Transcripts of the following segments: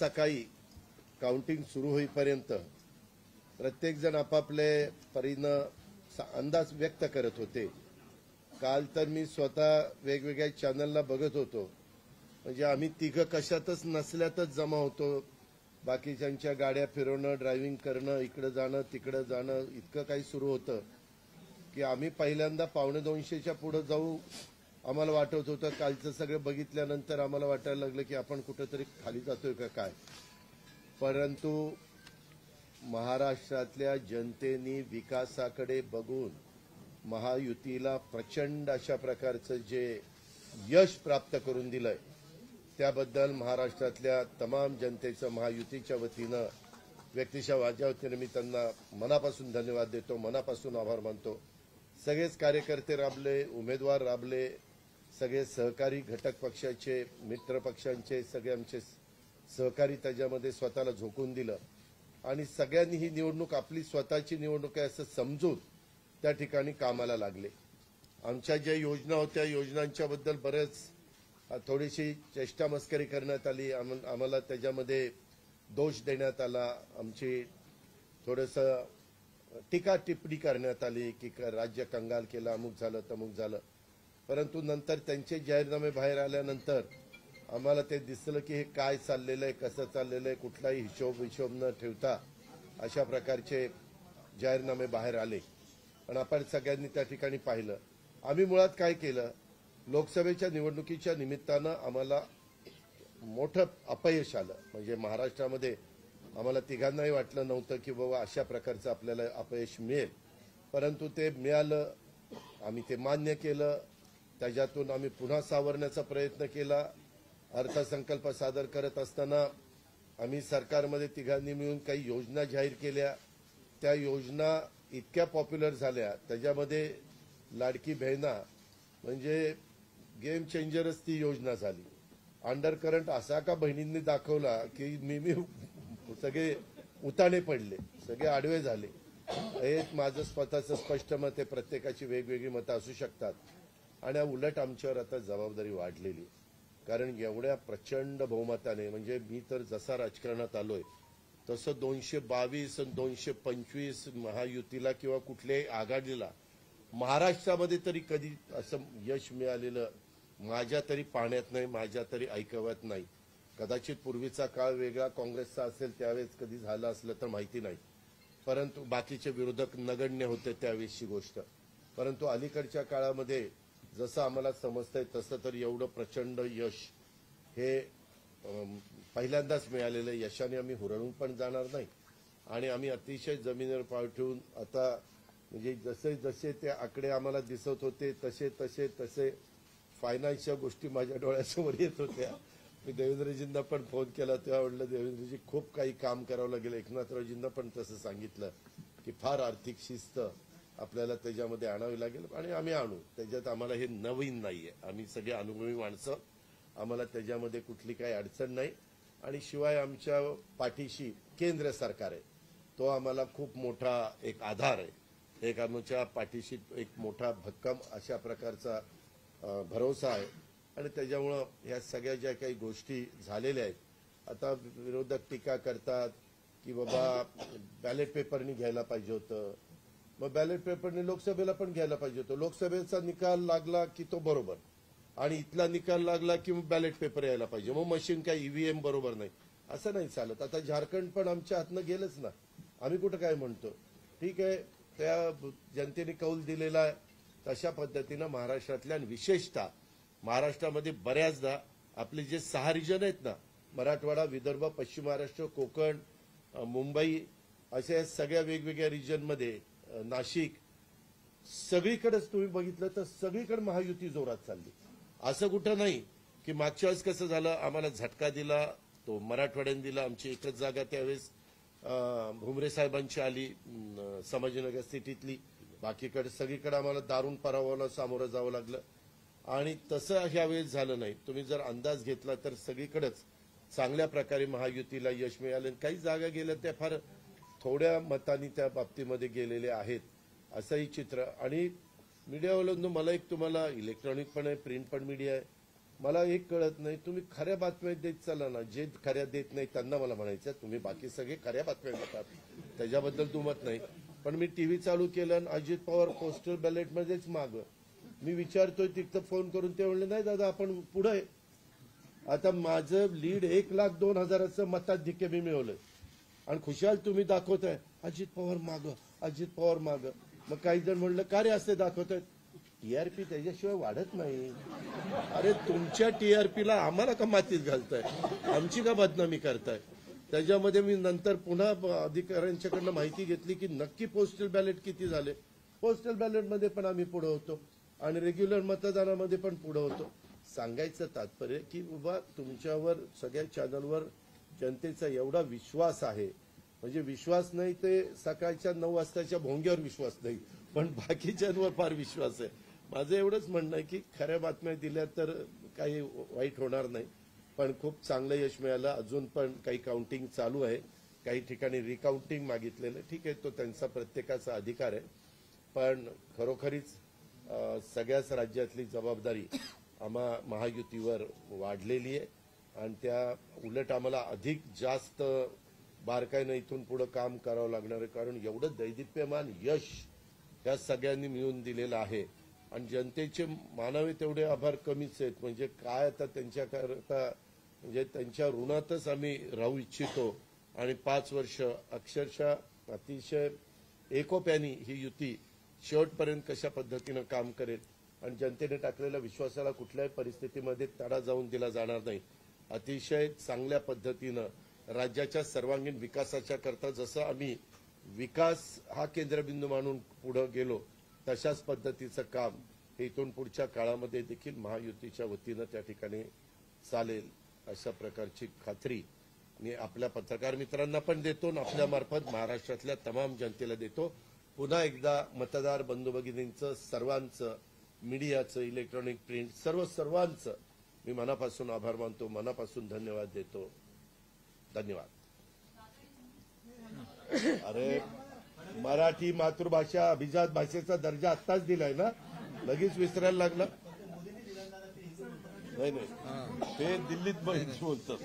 सकाळी काउंटिंग सुरू होईपर्यंत प्रत्येक जण आपापले परीनं अंदाज व्यक्त करत होते। काल तर मी स्वतः वेगवेगळ्या चॅनलला बघत होतो, म्हणजे आम्ही तिघं कशातच नसल्यातच जमा होतो। बाकीच्यांच्या गाड्या फिरवणं, ड्रायव्हिंग करणं, इकडे जाणं तिकडे जाणं इतकं काही सुरू होतं की आम्ही पहिल्यांदा 1:45च्या पुढे जाऊ आम्हाला वाटत होतं। कालचं सगळं बघितल्यानंतर आम्हाला वाटायला लागलं की आपण कुठेतरी खाली जातोय का काय। परंतु महाराष्ट्रातल्या जनतेने विकासाकडे बघून महायुतीला प्रचंड अशा प्रकारचं जे यश प्राप्त करून दिलंय त्याबद्दल महाराष्ट्रातल्या तमाम जनतेचं महायुतीच्या वतीनं व्यक्तिशः माझ्या वतीनं मी त्यांना मनापासून धन्यवाद देतो, मनापासून आभार मानतो। सगळेच कार्यकर्ते राबले, उमेदवार राबले, सगळे सहकारी घटक पक्षाचे, मित्र पक्षांचे सगळे आमचे सहकारी त्याच्यामध्ये स्वतःला झोकून दिलं आणि सगळ्यांनी ही निवडणूक आपली स्वतःची निवडणूक आहे असं समजून त्या ठिकाणी कामाला लागले। आमच्या ज्या योजना होत्या योजनांच्याबद्दल बरेच थोडीशी चेष्टा मस्करी करण्यात आली, आम्हाला त्याच्यामध्ये दोष देण्यात आला, आमची थोडंसं टीका टिप्पणी करण्यात आली की राज्य कंगाल केलं, अमुक झालं तमुक झालं। परंतु नंतर त्यांचे जाहीरनामे बाहेर आल्यानंतर आम्हाला ते दिसलं की हे काय चाललेलं आहे, कसं चाललेलं आहे, कुठलाही हिशोब न ठेवता अशा प्रकारचे जाहीरनामे बाहेर आले। पण आपण सगळ्यांनी त्या ठिकाणी पाहिलं आम्ही मुळात काय केलं, लोकसभेच्या निवडणुकीच्या निमित्तानं आम्हाला मोठं अपयश आलं। म्हणजे महाराष्ट्रामध्ये आम्हाला तिघांनाही वाटलं नव्हतं की बाबा अशा प्रकारचं आपल्याला अपयश मिळेल, परंतु ते मिळालं, आम्ही ते मान्य केलं। त्याच्यातून आम्ही पुन्हा सावरण्याचा प्रयत्न केला। अर्थसंकल्प सादर करत असताना आम्ही सरकारमध्ये तिघांनी मिळून काही योजना जाहीर केल्या, त्या योजना इतक्या पॉप्युलर झाल्या, त्याच्यामध्ये लाडकी बहिणा म्हणजे गेम चेंजरच ती योजना झाली। अंडर करंट असा का बहिणींनी दाखवला की मी सगळे उताने पडले, सगळे आडवे झाले। हे माझं स्वतःचं स्पष्ट मत आहे, प्रत्येकाची वेगवेगळी मतं असू शकतात आणि उलट आमच्यावर आता जबाबदारी वाढलेली, कारण एवढ्या प्रचंड बहुमताने म्हणजे मी तर जसा राजकारणात आलोय तसं 222 आणि 225 महायुतीला किंवा कुठल्याही आघाडीला महाराष्ट्रामध्ये तरी कधी असं यश मिळालेलं माझ्या तरी पाहण्यात नाही, माझ्या तरी ऐकवत नाही। कदाचित पूर्वीचा काळ वेगळा काँग्रेसचा असेल त्यावेळेस कधी झालं असलं तर माहिती नाही, परंतु बाकीचे विरोधक नगण्य होते त्यावेळेसची गोष्ट। परंतु अलीकडच्या काळामध्ये जसं आम्हाला समजतंय तसं तर एवढं प्रचंड यश हे पहिल्यांदाच मिळालेलं यशाने आम्ही हुरळून पण जाणार नाही आणि आम्ही अतिशय जमिनीवर पाय ठेवून आता म्हणजे जसे जसे ते आकडे आम्हाला दिसत होते तसे तसे तसे फायनान्सच्या गोष्टी माझ्या डोळ्यासमोर येत होत्या। मी देवेंद्रजींना पण फोन केला तेव्हा म्हटलं देवेंद्रजी खूप काही काम करावं लागेल। एकनाथरावजींना पण तसं सांगितलं की फार आर्थिक शिस्त आपल्याला त्याच्यामध्ये आणावी लागेल आणि आम्ही आणू, त्याच्यात आम्हाला हे नवीन नाहीये, आम्ही सगळे अनुभवी माणसं, आम्हाला त्याच्यामध्ये कुठली काही अडचण नाही। आणि शिवाय आमच्या पाठीशी केंद्र सरकार आहे, तो आम्हाला खूप मोठा एक आधार आहे, एक आमच्या पाठीशी एक मोठा भक्कम अशा प्रकारचा भरोसा आहे आणि त्याच्यामुळं ह्या सगळ्या ज्या काही गोष्टी झालेल्या आहेत, आता विरोधक टीका करतात की बाबा बॅलेट पेपरनी घ्यायला पाहिजे होतं, मग बॅलेट पेपरने लोकसभेला पण घ्यायला पाहिजे होतं, लोकसभेचा निकाल लागला की तो बरोबर आणि इथला निकाल लागला की मग बॅलेट पेपर यायला पाहिजे, मग मशीन काय ईव्हीएम बरोबर नाही, असं नाही चालत। आता झारखंड पण आमच्या हातनं गेलंच ना, आम्ही कुठं काय म्हणतो, ठीक आहे त्या जनतेने कौल दिलेला आहे तशा पद्धतीनं महाराष्ट्रातल्या विशेषतः महाराष्ट्रामध्ये बऱ्याचदा आपले जे 6 रिजन आहेत ना, मराठवाडा, विदर्भ, पश्चिम महाराष्ट्र, कोकण, मुंबई अशा सगळ्या वेगवेगळ्या रिजनमध्ये नाशिक सगळीकडेच तुम्ही बघितलं तर सगळीकडे महायुती जोरात चालली। असं कुठं नाही की मागच्या वेळेस कसं झालं, आम्हाला झटका दिला तो मराठवाड्याने दिला, आमची एकच जागा त्यावेळेस भुमरे साहेबांची आली संभाजीनगर सिटीतली, बाकीकडे सगळीकडे आम्हाला दारुण पराभवाला सामोरं जावं लागलं आणि तसं ह्यावेळेस झालं नाही। तुम्ही जर अंदाज घेतला तर सगळीकडेच चांगल्या प्रकारे महायुतीला यश मिळालं, काही जागा गेल्या त्या फार थोड्या मतांनी त्या बाबतीमध्ये गेलेले आहेत असंही चित्र। आणि मीडियावाल्यांनो मला एक तुम्हाला इलेक्ट्रॉनिक पण आहे, प्रिंट पण मीडिया आहे, मला एक कळत नाही, तुम्ही खऱ्या बातम्या देत चाला ना, जे खऱ्या देत नाही त्यांना मला म्हणायचं तुम्ही बाकी सगळे खऱ्या बातम्या देतात, त्याच्याबद्दल दुमत नाही. पण मी टीव्ही चालू केलं आणि अजित पवार पोस्टल बॅलेटमध्येच माग, मी विचारतोय तिथं फोन करून, ते म्हणले नाही दादा आपण पुढे. आता माझं लीड 1,02,000 मताधिक्य मी मिळवलंय आणि खुशाल तुम्ही दाखवताय अजित पवार माग, अजित पवार माग. मग काही जण म्हणलं का रे असते दाखवतायत, टीआरपी त्याच्याशिवाय वाढत नाही. अरे तुमच्या टीआरपीला आम्हाला का मातीत घालताय, आमची का बदनामी करताय. त्याच्यामध्ये मी नंतर पुन्हा अधिकाऱ्यांच्याकडनं माहिती घेतली की नक्की पोस्टल बॅलेट किती झाले. पोस्टल बॅलेटमध्ये पण आम्ही पुढे होतो आणि रेग्युलर मतदानामध्ये पण पुढे होतो. सांगायचं तात्पर्य की बाबा तुमच्यावर सगळ्या चॅनलवर जनतेचा एवढा विश्वास आहे, म्हणजे विश्वास नाही ते सकाळच्या 9 वाजताच्या भोंग्यावर विश्वास नाही, पण बाकीच्यांवर फार विश्वास आहे. माझं एवढंच म्हणणं आहे की खऱ्या बातम्या दिल्या तर काही वाईट होणार नाही. पण खूप चांगलं यश मिळालं. अजून पण काही काउंटिंग चालू आहे, काही ठिकाणी रिकाउंटिंग मागितलेलं. ठीक आहे, तो त्यांचा प्रत्येकाचा अधिकार आहे. पण खरोखरीच सगळ्याच राज्यातली जबाबदारी आम्हा महायुतीवर वाढलेली आहे आणि त्या उलट आम्हाला अधिक जास्त बारकाईनं इथून पुढे काम करावं लागणार आहे. कारण एवढं दैदिप्यमान यश या सगळ्यांनी मिळून दिलेलं आहे आणि जनतेचे मानावे तेवढे आभार कमीच आहेत. म्हणजे काय आता त्यांच्याकरता, म्हणजे त्यांच्या ऋणातच आम्ही राहू इच्छितो. आणि 5 वर्ष अक्षरशः अतिशय एकोप्याने ही युती शेवटपर्यंत कशा पद्धतीनं काम करेल आणि जनतेने टाकलेल्या विश्वासाला कुठल्याही परिस्थितीमध्ये तडा जाऊन दिला जाणार नाही. अतिशय चांगल्या पद्धतीनं राज्याच्या सर्वांगीण विकासाच्या करता जसं आम्ही विकास हा केंद्रबिंदू मानून पुढे गेलो, तशाच पद्धतीचं काम इथून पुढच्या काळामध्ये देखील महायुतीच्या वतीनं त्या ठिकाणी चालेल, अशा प्रकारची खात्री मी आपल्या पत्रकार मित्रांना पण देतो आणि आपल्या मार्फत महाराष्ट्रातल्या तमाम जनतेला देतो. पुन्हा एकदा मतदार बंधू भगिनींचं, सर्वांचं, मीडियाचं, इलेक्ट्रॉनिक प्रिंट, सर्वांचं मी मनापासून आभार मानतो, मनापासून धन्यवाद देतो. धन्यवाद. अरे मराठी मातृभाषा अभिजात भाषेचा दर्जा आत्ताच दिलाय ना, लगेच विसरायला लागला. नाही नाही, ते दिल्लीत बोलतं.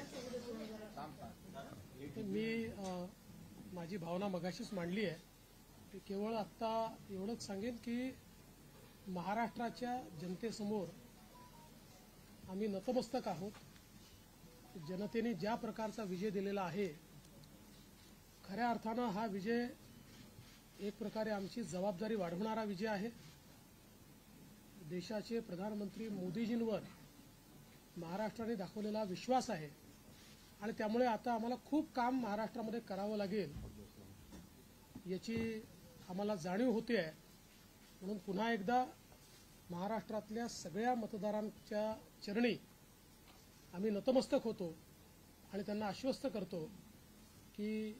मी माझी भावना मगाशीच मांडली आहे. केवळ आत्ता एवढंच सांगेन की महाराष्ट्राच्या जनतेसमोर आम्ही नतमस्तक आहोत. जनतेने ज्या प्रकारचा विजय दिलेला आहे, खऱ्या अर्थानं हा विजय एक प्रकारे आमची जबाबदारी वाढवणारा विजय आहे. देशाचे प्रधानमंत्री मोदीजींवर महाराष्ट्राने दाखवलेला विश्वास आहे आणि त्यामुळे आता आम्हाला खूप काम महाराष्ट्रामध्ये करावं लागेल याची आम्हाला जाणीव होते आहे. म्हणून पुन्हा एकदा महाराष्ट्रातल्या सगळ्या मतदारांच्या चरणी आम्ही नतमस्तक होतो आणि त्यांना आश्वस्त करतो की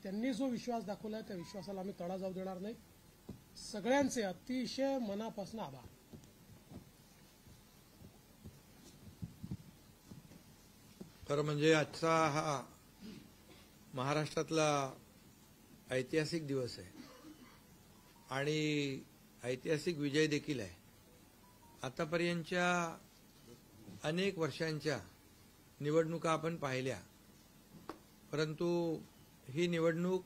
त्यांनी जो विश्वास दाखवला त्या विश्वासाला आम्ही तडा जाऊ देणार नाही. सगळ्यांचे अतिशय मनापासून आभार. खरं म्हणजे आजचा हा महाराष्ट्रातला ऐतिहासिक दिवस आहे आणि ऐतिहासिक विजय देखील आहे. आतापर्यंतच्या अनेक वर्षांच्या निवडणुका आपण पाहिल्या, परंतु ही निवडणूक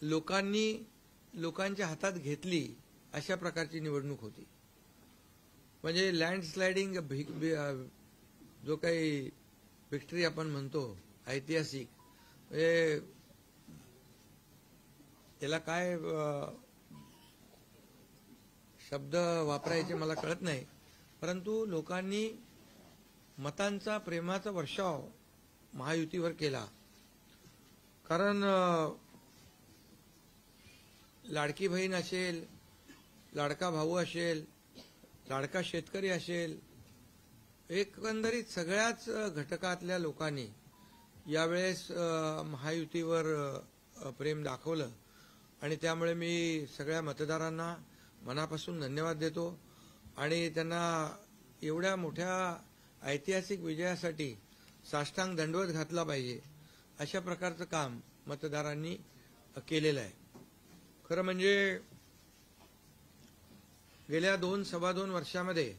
लोकांच्या हातात घेतली अशा प्रकारची निवडणूक होती. म्हणजे लँडस्लायडिंग जो काही विक्ट्री आपण म्हणतो ऐतिहासिक, म्हणजे त्याला काय शब्द वापरायचे मला कळत नाही, परंतु लोकांनी मतांचा, प्रेमाचा वर्षाव महायुतीवर केला. कारण लाडकी बहीण असेल, लाडका भाऊ असेल, लाडका शेतकरी असेल, एकंदरीत सगळ्याच घटकातल्या लोकांनी यावेळेस महायुतीवर प्रेम दाखवलं आणि त्यामुळे मी सगळ्या मतदारांना मनापासून धन्यवाद देतो आणि त्यांना एवढ्या मोठ्या ऐतिहासिक विजयासाठी साष्टांग दंडवत घातला पाहिजे अशा प्रकारचं काम मतदारांनी केलेलं आहे. खरं म्हणजे गेल्या 2-2.25 वर्षामध्ये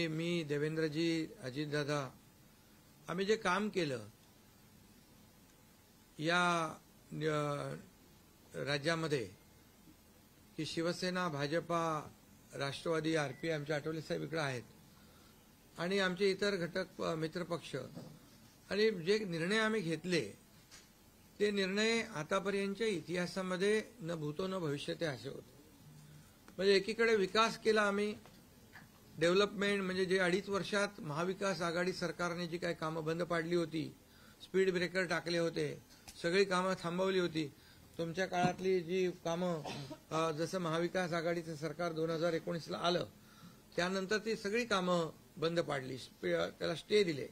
मी, देवेंद्रजी, अजितदादा, आम्ही जे काम केलं या राज्यामध्ये की शिवसेना, भाजपा, राष्ट्रवादी, आरपीआय, आमचे आठवले साहेब इकडे आहेत आणि आमचे इतर घटक मित्रपक्ष, आणि जे निर्णय आम्ही घेतले ते निर्णय आतापर्यंतच्या इतिहासामध्ये न भूतो न भविष्यते असे होते. म्हणजे एकीकडे विकास केला आम्ही, डेव्हलपमेंट, म्हणजे जे 2.5 वर्षात महाविकास आघाडी सरकारने जी काही कामं बंद पाडली होती, स्पीड ब्रेकर टाकले होते, सगळी कामं थांबवली होती. तुमच्या काळातली जी कामं, जसं महाविकास आघाडीचं सरकार 2019ला आलं त्यानंतर ती सगळी कामं बंद पाडली, त्याला स्टे दिले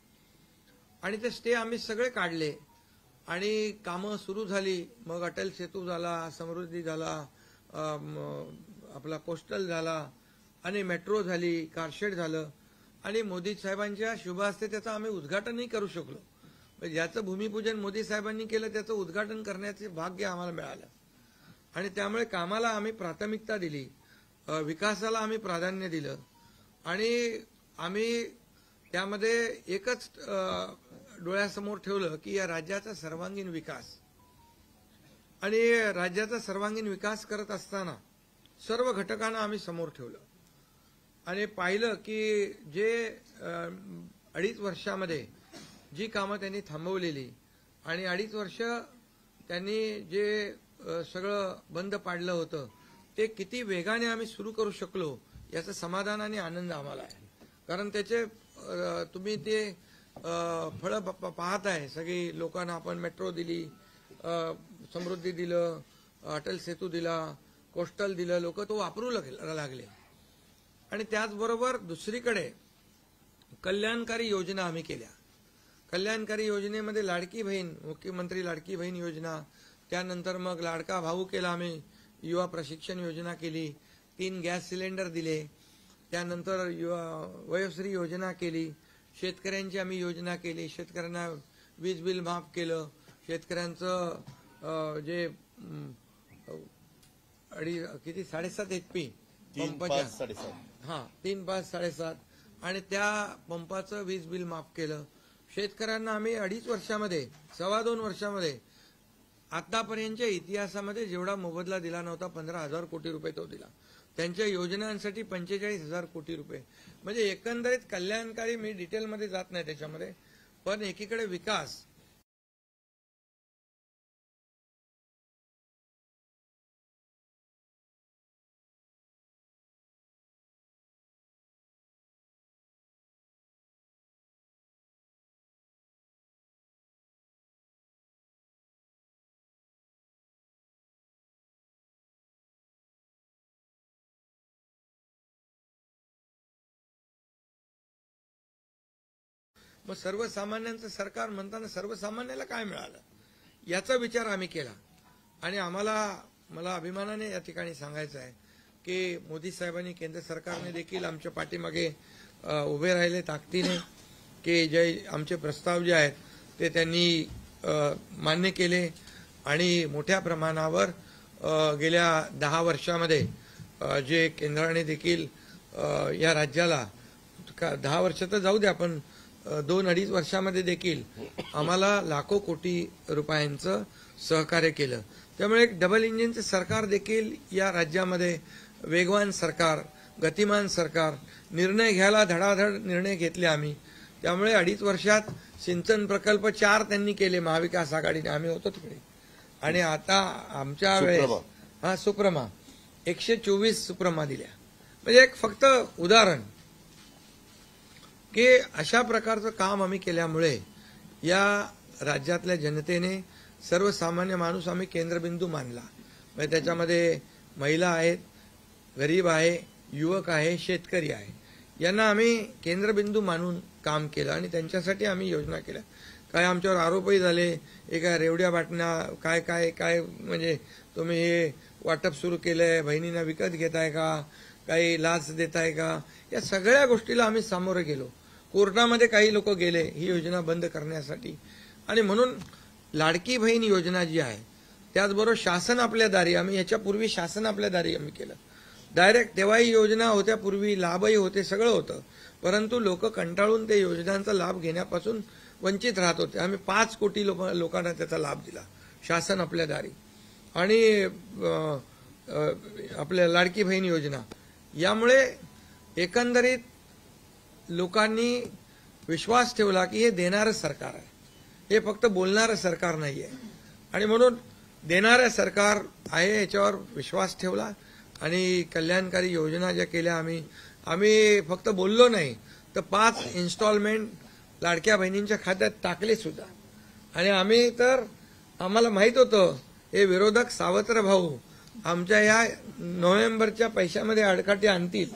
आणि ते स्टे आम्ही सगळे काढले आणि कामं सुरू झाली. मग अटल सेतू झाला, समृद्धी झाला, आपला कोस्टल झाला आणि मेट्रो झाली, कारशेड झालं आणि मोदी साहेबांच्या शुभ हस्ते त्याचं आम्ही उद्घाटनही करू शकलो. ज्याचं भूमिपूजन मोदी साहेबांनी केलं त्याचं उद्घाटन करण्याचे भाग्य आम्हाला मिळालं आणि त्यामुळे कामाला आम्ही प्राथमिकता दिली, विकासाला आम्ही प्राधान्य दिलं आणि आम्ही त्यामध्ये एकच डोळ्यासमोर ठेवलं की या राज्याचा सर्वांगीण विकास. आणि राज्याचा सर्वांगीण विकास करत असताना सर्व घटकांना आम्ही समोर ठेवलं आणि पाहिलं की जे 2.5 वर्षामध्ये जी कामं त्यांनी थांबवलेली आणि 2.5 वर्ष त्यांनी जे सगळं बंद पाडलं होतं ते किती वेगाने आम्ही सुरू करू शकलो याचं समाधान आणि आनंद आम्हाला आहे. कारण त्याचे तुम्ही ते फळं पाहत आहे. सगळी लोकांना आपण मेट्रो दिली, समृद्धी दिलं, अटल सेतू दिला, कोस्टल दिलं, लोक तो वापरू लागले. आणि त्याचबरोबर दुसरीकडे कल्याणकारी योजना आम्ही केल्या. कल्याणकारी योजनेमध्ये लाडकी बहीण, मुख्यमंत्री लाडकी बहीण योजना, त्यानंतर मग लाडका भाऊ केला आम्ही, युवा प्रशिक्षण योजना केली, 3 गॅस सिलेंडर दिले, त्यानंतर वयोश्री योजना केली, शेतकऱ्यांची आम्ही योजना केली, शेतकऱ्यांना वीज बिल माफ केलं, शेतकऱ्यांचं जे किती 7.5 HP पंपाच्या, 3, 5, 7.5 आणि त्या पंपाचं वीज बिल माफ केलं. शेतकऱ्यांना आम्ही 2.5 वर्षामध्ये, 2.25 वर्षामध्ये आतापर्यंतच्या इतिहासामध्ये जेवढा मोबदला दिला नव्हता 15,000 कोटी रुपये तो दिला. त्यांच्या योजनांसाठी 45,000 कोटी रुपये. म्हणजे एकंदरीत कल्याणकारी, मी डिटेलमध्ये जात नाही त्याच्यामध्ये, पण एकीकडे विकास, मग सर्वसामान्यांचं सरकार म्हणताना सर्वसामान्याला काय मिळालं याचा विचार आम्ही केला. आणि मला अभिमानाने या ठिकाणी सांगायचं आहे की मोदी साहेबांनी, केंद्र सरकारने देखील आमच्या पाठीमागे उभे राहिले ताकदीने, की जे आमचे प्रस्ताव जे आहेत ते त्यांनी मान्य केले आणि मोठ्या प्रमाणावर गेल्या 10 वर्षामध्ये जे केंद्राने देखील या राज्याला 10 वर्ष तर जाऊ द्या, पण 2-2.5 वर्षामध्ये देखील आम्हाला लाखो कोटी रुपयांचं सहकार्य केलं. त्यामुळे एक डबल इंजिनचं सरकार देखील या राज्यामध्ये, वेगवान सरकार, गतिमान सरकार, निर्णय घ्यायला धडाधड निर्णय घेतले आम्ही. त्यामुळे 2.5 वर्षात सिंचन प्रकल्प 4 त्यांनी केले महाविकास आघाडीने, आम्ही होतो तिकडे. आणि आता आमच्या वेळेस सुप्रमा 124 सुप्रमा दिल्या. म्हणजे एक फक्त उदाहरण की अशा प्रकारचं काम आम्ही केल्यामुळे या राज्यातल्या जनतेने, सर्वसामान्य माणूस आम्ही केंद्रबिंदू मानला. म्हणजे त्याच्यामध्ये महिला आहेत, गरीब आहे, युवक आहे, शेतकरी आहे, यांना आम्ही केंद्रबिंदू मानून काम केलं आणि त्यांच्यासाठी आम्ही योजना केल्या. काय आमच्यावर आरोपही झाले, एका रेवड्या बाटण्या, काय काय काय म्हणजे तुम्ही हे वाटप सुरू केलंय, बहिणींना विकत घेताय का, काही लाच देताय का, या सगळ्या गोष्टीला आम्ही सामोरे गेलो. कोर्टामध्ये काही लोक गेले ही योजना बंद करण्यासाठी. आणि म्हणून लाडकी बहीण योजना जी आहे, त्याचबरोबर शासन आपल्या दारी, आम्ही ह्याच्यापूर्वी शासन आपल्या दारी आम्ही केलं. डायरेक्ट तेव्हाही योजना होत्या, पूर्वी लाभही होते, सगळं होतं, परंतु लोक कंटाळून ते योजनांचा लाभ घेण्यापासून वंचित राहत होते. आम्ही 5 कोटी लोकांना त्याचा लाभ दिला, शासन आपल्या दारी. आणि आपल्या लाडकी बहीण योजना, यामुळे एकंदरीत लोकांनी विश्वास ठेवला की हे देणारं सरकार आहे, हे फक्त बोलणारं सरकार नाही आहे. आणि म्हणून देणारं सरकार आहे याच्यावर विश्वास ठेवला आणि कल्याणकारी योजना ज्या केल्या आम्ही फक्त बोललो नाही, तर 5 इन्स्टॉलमेंट लाडक्या बहिणींच्या खात्यात टाकले सुद्धा. आणि आम्हाला माहित होतं हे विरोधक सावत्र भाऊ आमच्या या नोव्हेंबरच्या पैशामध्ये अडकाटी आणतील,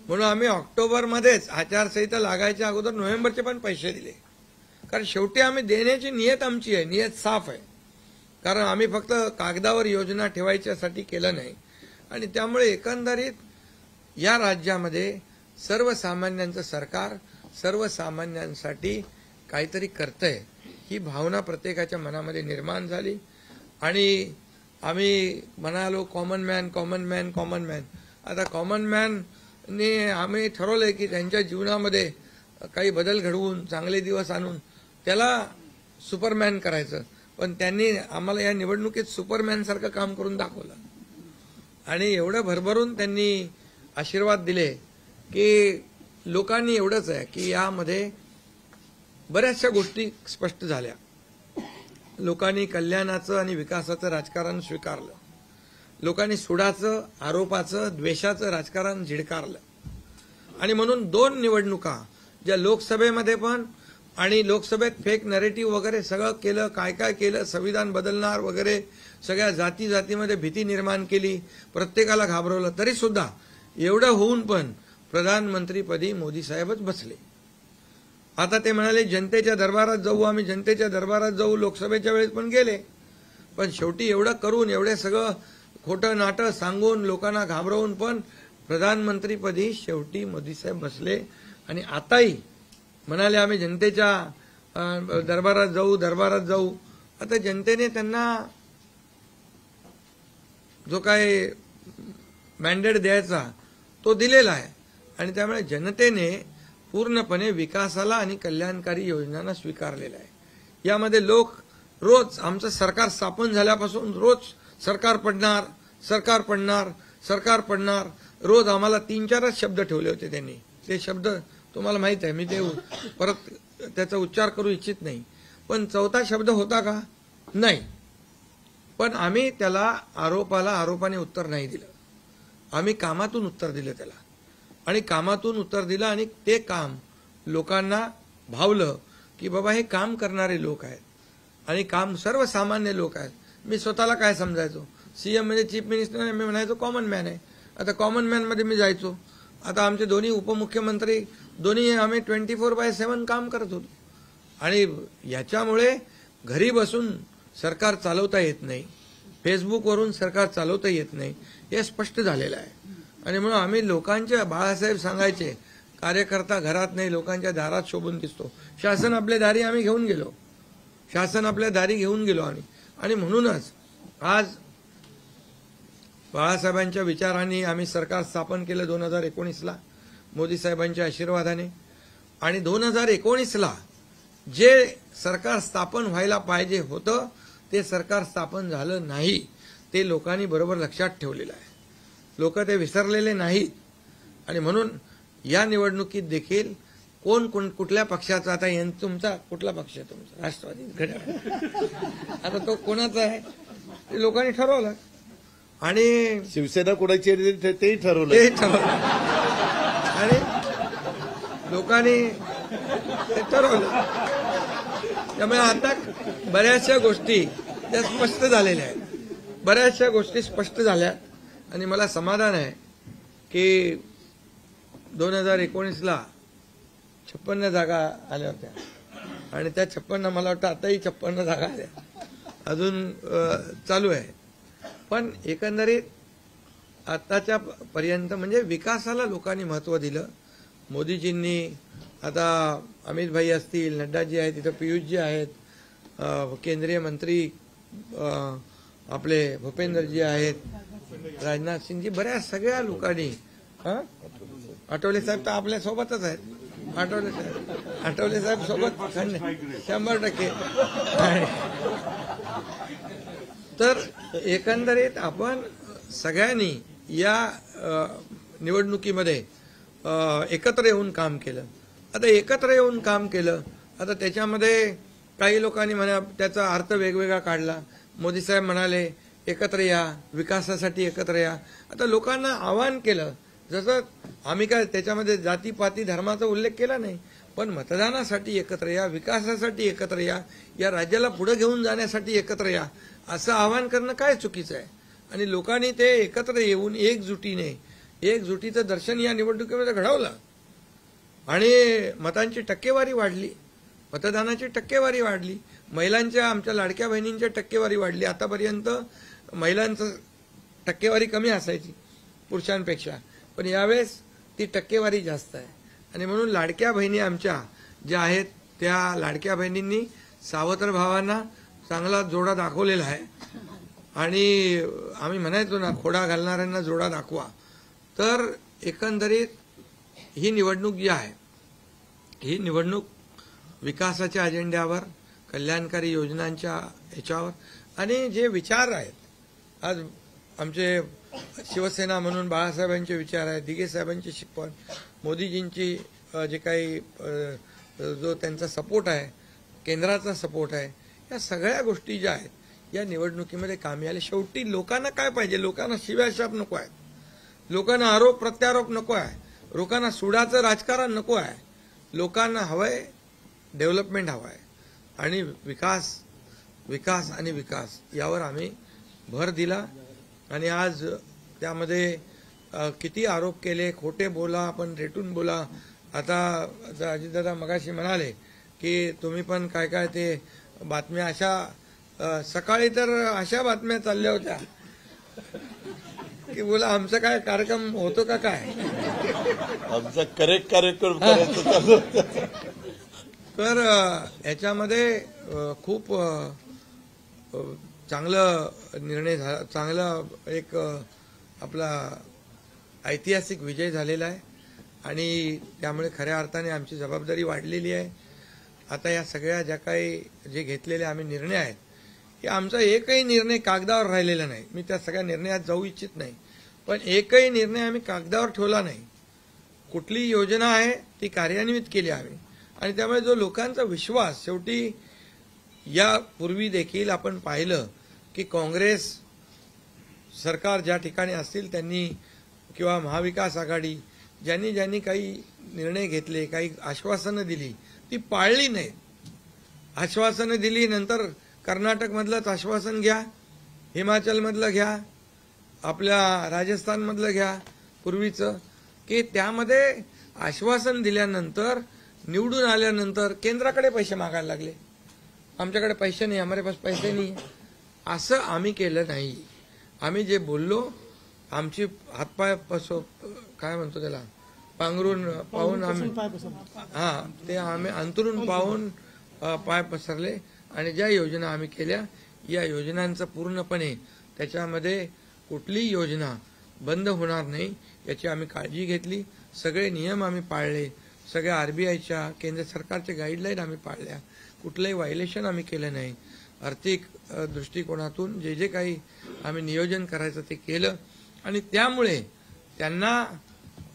म्हणून आम्ही ऑक्टोबरमध्येच आचारसंहिता लागायच्या अगोदर नोव्हेंबरचे पण पैसे दिले. कारण शेवटी आम्ही देण्याची नियत आमची आहे, नियत साफ आहे. कारण आम्ही फक्त कागदावर योजना ठेवायच्यासाठी केलं नाही. आणि त्यामुळे एकंदरीत या राज्यामध्ये सर्वसामान्यांचं सरकार सर्वसामान्यांसाठी काहीतरी करतंय ही भावना प्रत्येकाच्या मनामध्ये निर्माण झाली. आणि आम्ही म्हणालो कॉमन मॅन. आता कॉमन मॅनने आम्ही ठरवलंय की त्यांच्या जीवनामध्ये काही बदल घडवून चांगले दिवस आणून त्याला सुपरमॅन करायचं. पण त्यांनी आम्हाला या निवडणुकीत सुपरमॅनसारखं काम करून दाखवलं आणि एवढं भरभरून त्यांनी आशीर्वाद दिले की लोकांनी एवढंच आहे की यामध्ये बऱ्याचशा गोष्टी स्पष्ट झाल्या. लोकांनी कल्याणाचं आणि विकासाचं राजकारण स्वीकारलं. लोकांनी सुडाचं, आरोपाचं, द्वेषाचं राजकारण झिडकारलं. आणि म्हणून 2 निवडणुका ज्या लोकसभेमध्ये पण आणि लोकसभेत फेक नरेटिव्ह वगैरे सगळं केलं, काय केलं, संविधान बदलणार वगैरे, सगळ्या जातीमध्ये भीती निर्माण केली, प्रत्येकाला घाबरवलं, तरी सुद्धा एवढं होऊन पण प्रधानमंत्रीपदी मोदी साहेबच बसले. आता ते म्हणाले जनतेच्या दरबारात जाऊ, आम्ही जनतेच्या दरबारात जाऊ, लोकसभेच्या वेळेस पण गेले. पण शेवटी एवढं करून, एवढे सगळं खोटं नाटं सांगून, लोकांना घाबरवून पण प्रधानमंत्रीपदी शेवटी मोदी साहेब बसले. आणि आताही म्हणाले आम्ही जनतेच्या दरबारात जाऊ. आता जनतेने त्यांना जो काय मॅन्डेट द्यायचा तो दिलेला आहे. आणि त्यामुळे जनतेने पूर्णपणे विकासाला आणि कल्याणकारी योजनांना स्वीकारलेला आहे. यामध्ये लोक रोज आमचं सरकार स्थापन झाल्यापासून रोज सरकार पडणार रोज आम्हाला 3-4 शब्द ठेवले होते त्यांनी. ते शब्द तुम्हाला माहित आहे, मी ते परत त्याचा उच्चार करू इच्छित नाही. पण 4था शब्द होता का? नाही. पण आम्ही त्याला आरोपाने उत्तर नाही दिलं. आम्ही कामातून उत्तर दिलं त्याला. आणि कामातून उत्तर दिलं आणि ते काम लोकांना भावलं की बाबा हे काम करणारे लोक आहेत आणि काम सर्वसामान्य लोक आहेत. मी स्वतःला काय समजायचो, सीएम म्हणजे चीफ मिनिस्टर, मी म्हणायचो कॉमन मॅन आहे. आता कॉमन मॅनमध्ये मी जायचो. आता आमचे दोन्ही उपमुख्यमंत्री दोन्ही आम्ही 24/7 काम करत होतो. आणि याच्यामुळे घरी बसून सरकार चालवता येत नाही, फेसबुकवरून सरकार चालवता येत नाही, हे स्पष्ट झालेलं आहे. आणि म्हणून आम्ही लोकांच्या, बाळासाहेब सांगायचे, कार्यकर्ता घरात नाही लोकांच्या दारात शोभून दिसतो. शासन आपल्या दारी आम्ही घेऊन गेलो आम्ही. आणि म्हणूनच आज बाळासाहेबांच्या विचारांनी आम्ही सरकार स्थापन केलं 2019ला मोदी साहेबांच्या आशीर्वादाने. आणि 2019ला जे सरकार स्थापन व्हायला पाहिजे होतं ते सरकार स्थापन झालं नाही, ते लोकांनी बरोबर लक्षात ठेवलेलं आहे. लोक ते विसरलेले नाहीत. आणि म्हणून या निवडणुकीत देखील कोण कुठल्या पक्षाचा, आता तुमचा कुठला पक्ष आहे? तुमचा राष्ट्रवादी घड्याळ. आता तो कोणाचा आहे ते लोकांनी ठरवलं. आणि शिवसेना कोणाची आहे तेही ठरवलं. आणि लोकांनी ते ठरवलं. त्यामुळे आता बऱ्याचशा गोष्टी त्या स्पष्ट झालेल्या आहेत. आणि मला समाधान आहे की 2019ला 56 जागा आल्या होत्या आणि त्या 56 मला वाटतं आताही 56 जागा आल्या, अजून चालू आहे. पण एकंदरीत आताच्या पर्यंत म्हणजे विकासाला लोकांनी महत्व दिलं. मोदीजींनी आता अमित भाई असतील, नड्डाजी आहेत, तिथं पियुषजी आहेत, केंद्रीय मंत्री आपले भूपेंद्रजी आहेत, राजनाथ सिंगजी, बऱ्याच सगळ्या लोकांनी. आठवले साहेब तर आपल्या सोबतच आहेत. आठवले साहेब सोबत 100%. तर एकंदरीत आपण सगळ्यांनी या निवडणुकीमध्ये एकत्र येऊन काम केलं. आता एकत्र येऊन काम केलं, आता त्याच्यामध्ये काही लोकांनी त्याचा अर्थ वेगवेगळा काढला. मोदी साहेब म्हणाले एकत्र या, विकासासाठी एकत्र या. आता लोकांना आवाहन केलं, जसं आम्ही काय त्याच्यामध्ये जातीपाती धर्माचा उल्लेख केला नाही, पण मतदानासाठी एकत्र या, विकासासाठी एकत्र या, या राज्याला पुढे घेऊन जाण्यासाठी एकत्र या, असं आवाहन करणं काय चुकीचं आहे. आणि लोकांनी ते एकत्र येऊन एकजुटीचं दर्शन या निवडणुकीमध्ये घडवलं आणि मतांची टक्केवारी वाढली, मतदानाची टक्केवारी वाढली, महिलांच्या, आमच्या लाडक्या बहिणींच्या टक्केवारी वाढली. आतापर्यंत महिलांचं टक्केवारी कमी असायची पुरुषांपेक्षा, पण यावेळेस ती टक्केवारी जास्त आहे. आणि म्हणून लाडक्या बहिणी आमच्या ज्या आहेत त्या लाडक्या बहिणींनी सावत्र भावांना चांगला जोडा दाखवलेला आहे. आणि आम्ही म्हणायचो ना, खोडा घालणाऱ्यांना जोडा दाखवा. तर एकंदरीत ही निवडणूक जी आहे, ही निवडणूक विकासाच्या अजेंड्यावर, कल्याणकारी योजनांच्या ह्याच्यावर आणि जे विचार आहेत, आज आमचे शिवसेना म्हणून बाळासाहेबांचे विचार आहेत, दिघे साहेबांची शिकवण, मोदीजींची जे काही जो त्यांचा सपोर्ट आहे, केंद्राचा सपोर्ट आहे, या सगळ्या गोष्टी ज्या आहेत या निवडणुकीमध्ये कामी आल्या. शेवटी लोकांना काय पाहिजे? लोकांना शिव्याशाप नको आहे, लोकांना आरोप प्रत्यारोप नको आहे, लोकांना सुडाचं राजकारण नको आहे. लोकांना हवंय डेव्हलपमेंट हवं आहे आणि विकास आणि विकास यावर आम्ही भर दिला. आणि आज त्यामध्ये किती आरोप केले, खोटे बोला, आपण रेटून बोला. आता अजितदादा मगाशी म्हणाले की तुम्ही पण काय काय ते बातम्या अशा, सकाळी तर अशा बातम्या चालल्या होत्या की बोला आमचा काय कार्यक्रम होतो का काय, आमचा करेक्ट कार्यक्रम करायचं चालू. तर याच्यामध्ये खूप चांगलं निर्णय झाला, चांगला एक आपला ऐतिहासिक विजय झालेला आहे. आणि त्यामुळे खऱ्या अर्थाने आमची जबाबदारी वाढलेली आहे. आता या सगळ्या ज्या काही जे घेतलेले आम्ही निर्णय आहेत, की आमचा एकही निर्णय कागदावर राहिलेला नाही. मी त्या सगळ्या निर्णयात जाऊ इच्छित नाही, पण एकही निर्णय आम्ही कागदावर ठेवला नाही. कुठली योजना आहे ती कार्यान्वित केली आम्ही. आणि त्यामुळे जो लोकांचा विश्वास, शेवटी यापूर्वी देखील आपण पाहिलं की काँग्रेस सरकार ज्या ठिकाणी असतील त्यांनी किंवा महाविकास आघाडी ज्यांनी काही निर्णय घेतले, काही आश्वासनं दिली, ती पाळली नाहीत. आश्वासनं दिली, नंतर कर्नाटकमधलंच आश्वासन घ्या, हिमाचलमधलं घ्या, आपल्या राजस्थानमधलं घ्या पूर्वीचं, की त्यामध्ये आश्वासन दिल्यानंतर निवडून आल्यानंतर केंद्राकडे पैसे मागायला लागले. आमच्याकडे पैसे नाही, हमारे पास पैसे नाही. असं आम्ही केलं नाही. आम्ही जे बोललो, आमची हातपाय काय म्हणतो त्याला, पांघरून पाहून आम्ही ते आम्ही अंतरून पाहून पाय पसरले. आणि ज्या योजना आम्ही केल्या, या योजनांचं पूर्णपणे त्याच्यामध्ये कुठलीही योजना बंद होणार नाही याची आम्ही काळजी घेतली. सगळे नियम आम्ही पाळले, सगळ्या आरबीआयच्या, केंद्र सरकारच्या गाईडलाईन आम्ही पाळल्या, कुठलंही व्हायलेशन आम्ही केलं नाही. आर्थिक दृष्टिकोनातून जे काही आम्ही नियोजन करायचं ते केलं. आणि त्यामुळे त्यांना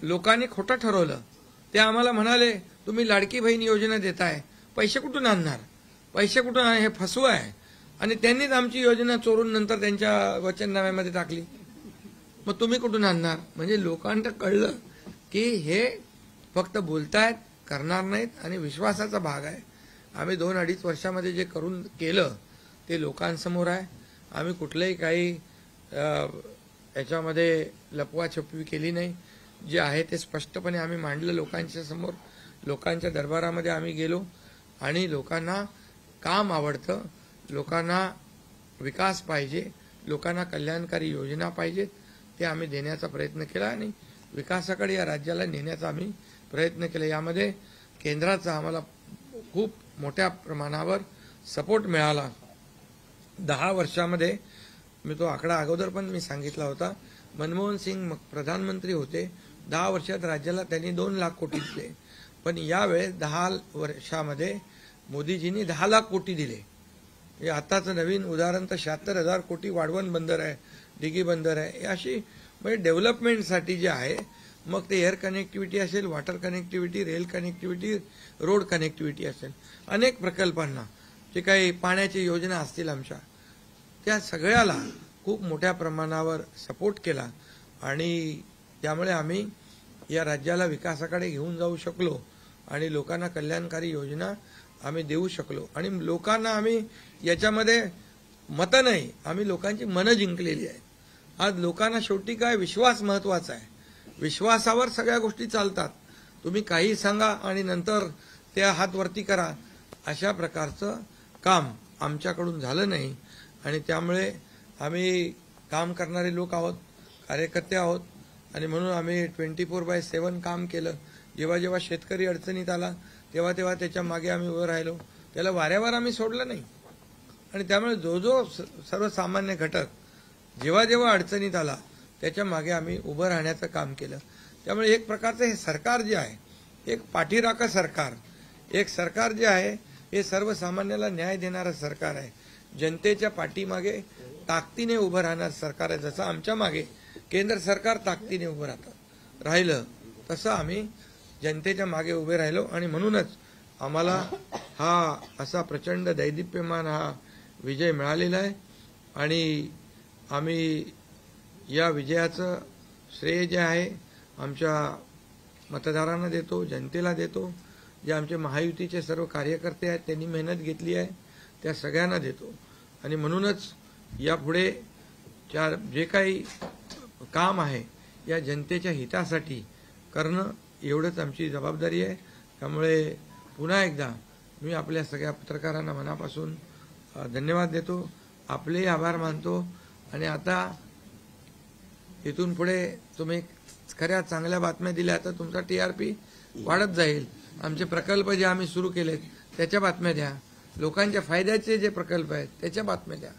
लोकांनी खोटं ठरवलं. ते आम्हाला म्हणाले तुम्ही लाडकी बहीण योजना देताय, पैसे कुठून आणणार, पैसे कुठून हे फसवं आहे. आणि त्यांनीच आमची योजना चोरून नंतर त्यांच्या वचननाम्यामध्ये टाकली. मग तुम्ही कुठून आणणार? म्हणजे लोकांना कळलं की हे फक्त बोलतायत, करणार नाहीत. आणि विश्वासाचा भाग आहे. आम्ही 2-2.5 वर्षामध्ये जे करून केलं ते लोकांसमोर आहे. आम्ही कुठलंही काही याच्यामध्ये लपवाछपवी केली नाही. जे आहे ते स्पष्टपणे आम्ही मांडलं लोकांच्या समोर. लोकांच्या दरबारामध्ये आम्ही गेलो आणि लोकांना काम आवडतं, लोकांना विकास पाहिजे, लोकांना कल्याणकारी योजना पाहिजेत, ते आम्ही देण्याचा प्रयत्न केला आणि विकासाकडे या राज्याला नेण्याचा आम्ही प्रयत्न केला. यामध्ये केंद्राचा आम्हाला खूप मोठ्या प्रमाणावर सपोर्ट मिळाला. 10 वर्षामध्ये, मी तो आकडा अगोदर पण मी सांगितला होता, मनमोहन सिंग प्रधानमंत्री होते, 10 वर्षात राज्याला त्यांनी 2 लाख कोटी दिले. पण यावेळेस 10 वर्षामध्ये मोदीजींनी 10 लाख कोटी दिले. हे आताचं नवीन उदाहरण तर 76,000 कोटी वाढवण बंदर आहे, डिगी बंदर आहे. अशी म्हणजे डेव्हलपमेंटसाठी जे आहे, मग ते एअर कनेक्टिव्हिटी असेल, water connectivity, rail connectivity, road connectivity असेल, अनेक प्रकल्पांना जे काही पाण्याची योजना असतील आमच्या, त्या सगळ्याला खूप मोठ्या प्रमाणावर सपोर्ट केला आणि त्यामुळे आम्ही या राज्याला विकासाकडे घेऊन जाऊ शकलो आणि लोकांना कल्याणकारी योजना आम्ही देऊ शकलो. आणि लोकांना आम्ही याच्यामध्ये मतं नाही, आम्ही लोकांची मनं जिंकलेली आहेत. आज लोकांना शेवटी काय, विश्वास महत्वाचा आहे. विश्वासावर सगळ्या गोष्टी चालतात. तुम्ही काही सांगा आणि नंतर त्या हात वरती करा, अशा प्रकारचं काम आमच्याकडून झालं नाही. आणि त्यामुळे आम्ही काम करणारे लोक आहोत, कार्यकर्ते आहोत आणि म्हणून आम्ही 24/7 काम केलं. जेव्हा जेव्हा शेतकरी अडचणीत आला तेव्हा तेव्हा त्याच्या मागे आम्ही उभं राहिलो, त्याला वाऱ्यावर आम्ही सोडलं नाही. आणि त्यामुळे जो जो सर्वसामान्य घटक जेव्हा जेव्हा अडचणीत आला त्याच्या मागे आम्ही उभं राहण्याचं काम केलं. त्यामुळे एक प्रकारचं हे सरकार जे आहे, एक पाठीराखा सरकार, एक सरकार जे आहे हे सर्वसामान्याला न्याय देणारं सरकार आहे. जनतेच्या पाठीमागे ताकदीने उभं राहणार सरकार आहे. जसं आमच्या मागे केंद्र सरकार ताकदीने उभं राहिलं तसं आम्ही जनतेच्या मागे उभे राहिलो. आणि म्हणूनच आम्हाला हा असा प्रचंड दैदिप्यमान हा विजय मिळालेला आहे. आणि आम्ही या विजयाचं श्रेय जे आहे आमच्या मतदारांना देतो, जनतेला देतो. जे आमचे महायुतीचे सर्व कार्यकर्ते आहेत त्यांनी मेहनत घेतली आहे त्या सगळ्यांना देतो. आणि म्हणूनच यापुढे जे काही काम आहे या जनतेच्या हितासाठी करणं एवढंच आमची जबाबदारी आहे. त्यामुळे पुन्हा एकदा मी आपल्या सगळ्या पत्रकारांना मनापासून धन्यवाद देतो, आपलेही आभार मानतो. आणि आता इथून पुढे तुम्ही खऱ्या चांगल्या बातम्या दिल्या तर तुमचा TRP वाढत जाईल. आमचे प्रकल्प जे आम्ही सुरू केलेत त्याच्या बातम्या द्या, लोकांच्या फायद्याचे जे प्रकल्प आहेत त्याच्या बातम्या द्या.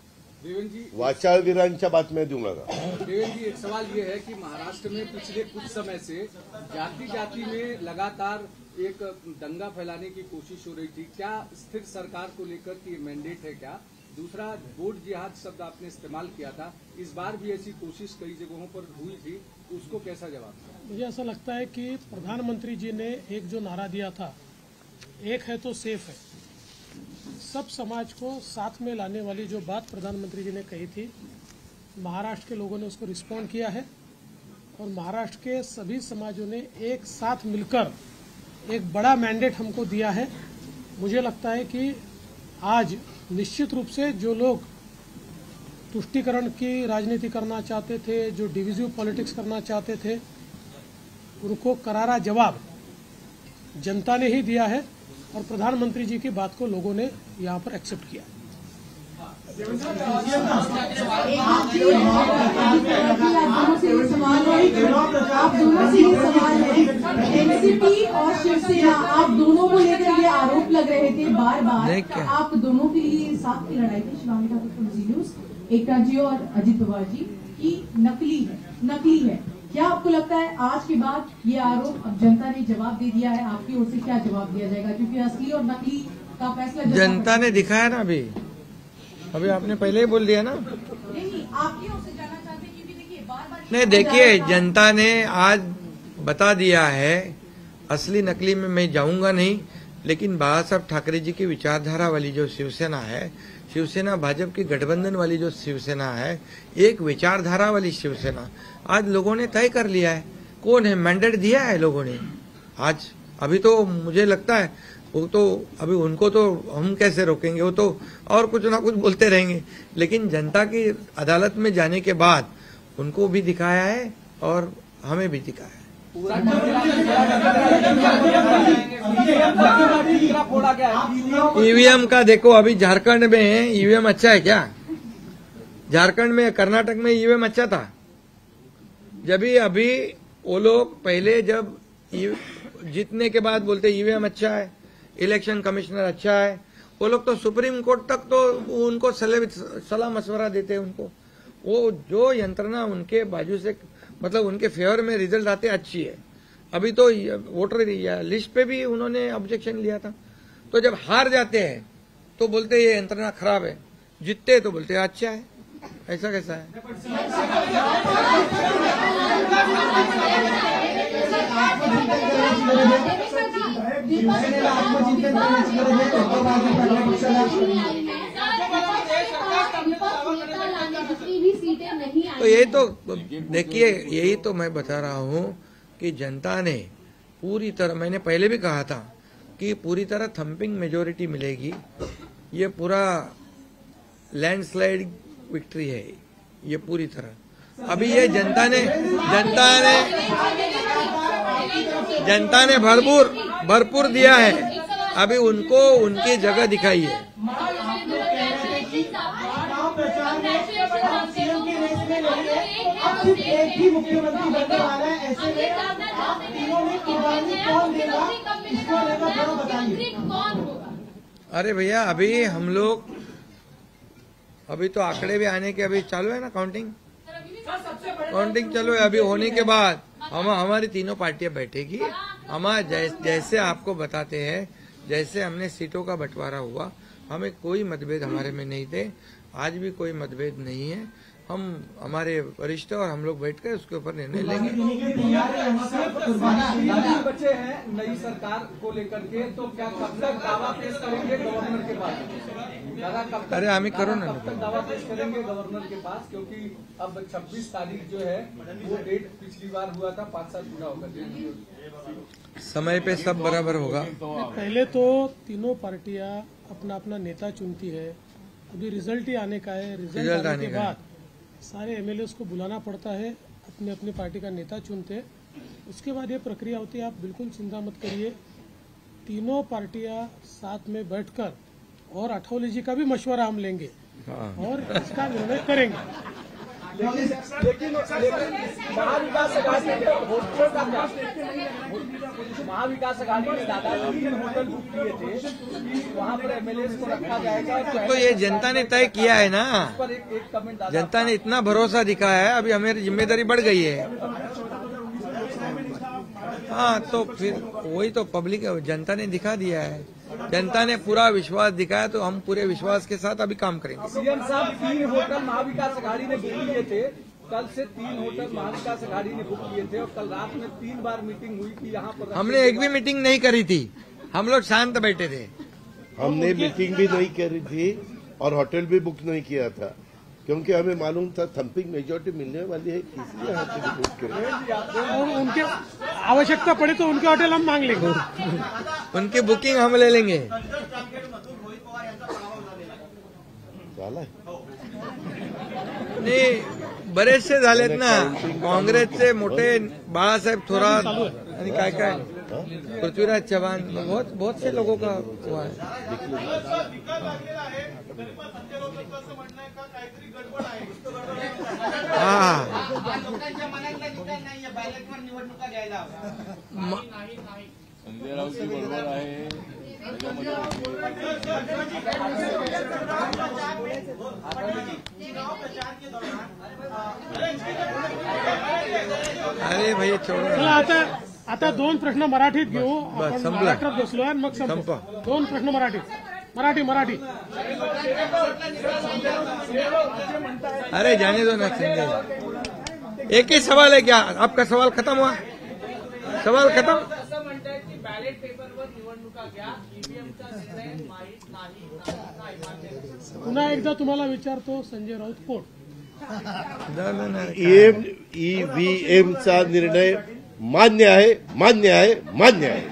देवेंद्र जी, वाचाळवीरांच्या बातम्या देऊ नका. देवेंद्र जी, एक सवाल ये है कि महाराष्ट्र में पिछले कुछ समय से जाति जाति में लगातार एक दंगा फैलाने की कोशिश हो रही थी. क्या स्थिर सरकार को लेकर की मैंडेट है क्या? दूसरा, वोट जिहाद शब्द आपने इस्तेमाल किया था, इस बार भी ऐसी कोशिश कई जगहों पर हुई थी, उसको कैसा जवाब? मुझे ऐसा लगता है कि प्रधानमंत्री जी ने एक जो नारा दिया था, एक है तो सेफ है, सब समाज को साथ में लाने वाली जो बात प्रधानमंत्री जी ने कही थी, महाराष्ट्र के लोगों ने उसको रिस्पॉन्ड किया है. और महाराष्ट्र के सभी समाजों ने एक साथ मिलकर एक बड़ा मैंडेट हमको दिया है. मुझे लगता है कि आज निश्चित रूप से जो लोग तुष्टीकरण की राजनीति करना चाहते थे, जो डिविजिव पॉलिटिक्स करना चाहते थे, उनको करारा जवाब जनता ने ही दिया है. और प्रधानमंत्री जी की बात को लोगों ने यहाँ पर एक्सेप्ट किया. आप दोनों से ये सवाल है, एनसीपी और शिवसेना, आप दोनों को लेकर ये आरोप लग रहे थे बार बार, आप दोनों के लिए साथ की लड़ाई थी, शिवानी ठाकुर फ्रॉम जी न्यूज, एकता जी और अजित पवार जी, की नकली है. क्या आपको लगता है आज के बाद ये आरोप अब जनता ने जवाब दे दिया है, आपकी ओर से क्या जवाब दिया जाएगा? क्योंकि असली और नकली का फैसला जनता ने दिखाया ना. अभी आपने पहले ही बोल दिया ना. नहीं, आपकी ओर से जानना चाहते हैं, क्योंकि देखिए बार-बार नहीं, देखिए जनता ने आज बता दिया है. असली नकली में मैं जाऊंगा नहीं, लेकिन बाला साहब ठाकरे जी की विचारधारा वाली जो शिवसेना है, शिवसेना भाजपा की गठबंधन वाली जो शिवसेना है, एक विचारधारा वाली शिवसेना, आज लोगों ने तय कर लिया है कौन है, मैंडेट दिया है लोगों ने. आज अभी तो मुझे लगता है वो तो अभी उनको तो हम कैसे रोकेंगे, वो तो और कुछ ना कुछ बोलते रहेंगे. लेकिन जनता की अदालत में जाने के बाद उनको भी दिखाया है और हमें भी दिखाया है. ईवीएम का देखो, अभी झारखंड में ईवीएम अच्छा है क्या? झारखंड में, कर्नाटक में ईवीएम अच्छा था. जब भी अभी वो लोग पहले जब जीतने के बाद बोलते ईवीएम अच्छा है, इलेक्शन कमिश्नर अच्छा है, वो लोग तो सुप्रीम कोर्ट तक तो उनको सलाह मशवरा देते हैं. उनको वो जो यंत्रणा उनके बाजू से मतलब उनके फेवर में रिजल्ट आते अच्छी है। अभी तो वोटर लिस्ट पे भी उन्होंने ऑब्जेक्शन लिया था। तो जब हार जाते हैं तो बोलते ये यंत्रणा खराब है, जीतते तो बोलते अच्छा है। ऐसा कैसा है? तो यही तो देखिए, यही तो मैं बता रहा हूँ कि जनता ने पूरी तरह, मैंने पहले भी कहा था कि पूरी तरह थम्पिंग मेजोरिटी मिलेगी। ये पूरा लैंडस्लाइड विक्ट्री है ये पूरी तरह। अभी ये जनता ने भरपूर दिया है। अभी उनको उनकी जगह दिखाइए। एक ही मुख्यमंत्री बनने वाला है, ऐसे में आप तीनों में कुर्बानी कौन देगा, इसको लेकर थोड़ा बताइए। अरे भैया, अभी हम लोग अभी तो आंकड़े भी आने के अभी चालू है ना, काउंटिंग चालू है। अभी होने के बाद हमारी तीनों पार्टियां बैठेगी। हमारे जैसे आपको बताते हैं, जैसे हमने सीटों का बंटवारा हुआ, हमें कोई मतभेद हमारे में नहीं थे, आज भी कोई मतभेद नहीं है। हम हमारे वरिष्ठ और हम लोग बैठकर उसके ऊपर निर्णय लेंगे। बच्चे हैं नई सरकार को लेकर के, तो क्या कब तक दावा पेश करेंगे गवर्नर के पास? दादा कब तक, अरे आम्ही करू ना, कब तक दावा पेश करेंगे गवर्नर के पास? क्योंकि अब 26 तारीख जो है वो डेट पिछली बार हुआ था, 5 साल पूरा होगा। समय पे सब बराबर होगा। पहले तो तीनों पार्टियां अपना अपना नेता चुनती है। अभी रिजल्ट ही आने का है। रिजल्ट आने के बाद सारे एमएलए को बुलाना पड़ता है, अपने अपने पार्टी का नेता चुनते, उसके बाद ये प्रक्रिया होती है। आप बिल्कुल चिंता मत करिए, तीनों पार्टियां साथ में बैठकर और अठौली जी का भी मशवरा हम लेंगे और इसका निर्णय करेंगे। लेकिन महाविकास अघाड़ी ने होटलों का क्या? महाविकास अघाड़ी ने दादा 3 होटल बुक किए थे कि वहाँ पर एमएलए को रखा जाएगा। तो ये जनता ने तय किया है ना, पर एक कमेंट जनता ने इतना भरोसा दिखाया है। अभी हमारी जिम्मेदारी बढ़ गई है। हाँ, तो फिर वही तो पब्लिक जनता ने दिखा दिया है। जनता ने पूरा विश्वास दिखाया, तो हम पूरे विश्वास के साथ अभी काम करेंगे। सीएम साहब 3 होटल महाविकास अघाड़ी ने बुक किए थे। कल से 3 होटल महाविकास अघाड़ी ने बुक किए थे और कल रात में 3 बार मीटिंग हुई थी यहाँ पर। हमने एक भी मीटिंग नहीं करी थी, हम लोग शांत बैठे थे। हमने मीटिंग भी नहीं करी थी और होटल भी बुक नहीं किया था, क्योंकि हमें मालूम था थम्पिंग मेजोरिटी मिलने वाली है, इसलिए होटल बुक करें। और उनके आवश्यकता पड़े तो उनके होटल हम मांग लेंगे, उनकी बुकिंग हम ले लेंगे। नाही, बरेचसे झालेत ना, काँग्रेसचे मोठे बाळासाहेब थोरात आणि काय काय पृथ्वीराज चव्हाण, बहुत से लोगों का हुआ है। हाँ, संजय राऊत बरोबर आहे। अरे भाई छोड़ो। आता 2 प्रश्न मराठीत घेऊ। आपण संपला. महाराष्ट्रात बसलोय, मग संपू. 2 प्रश्न मराठी. अरे जाने दो ना संजय, एक ही सवाल है क्या? आपका सवाल खत्म हुआ? सवाल खत्म? असं म्हणतायत की बॅलेट पेपरवर निवडणुका घ्या, ईव्हीएमचा निर्णय माहीत नाही, पुन्हा एकदा तुम्हाला विचारतो, संजय राऊत कोण? ईव्हीएमचा निर्णय मान्य आहे, मान्य आहे, मान्य आहे।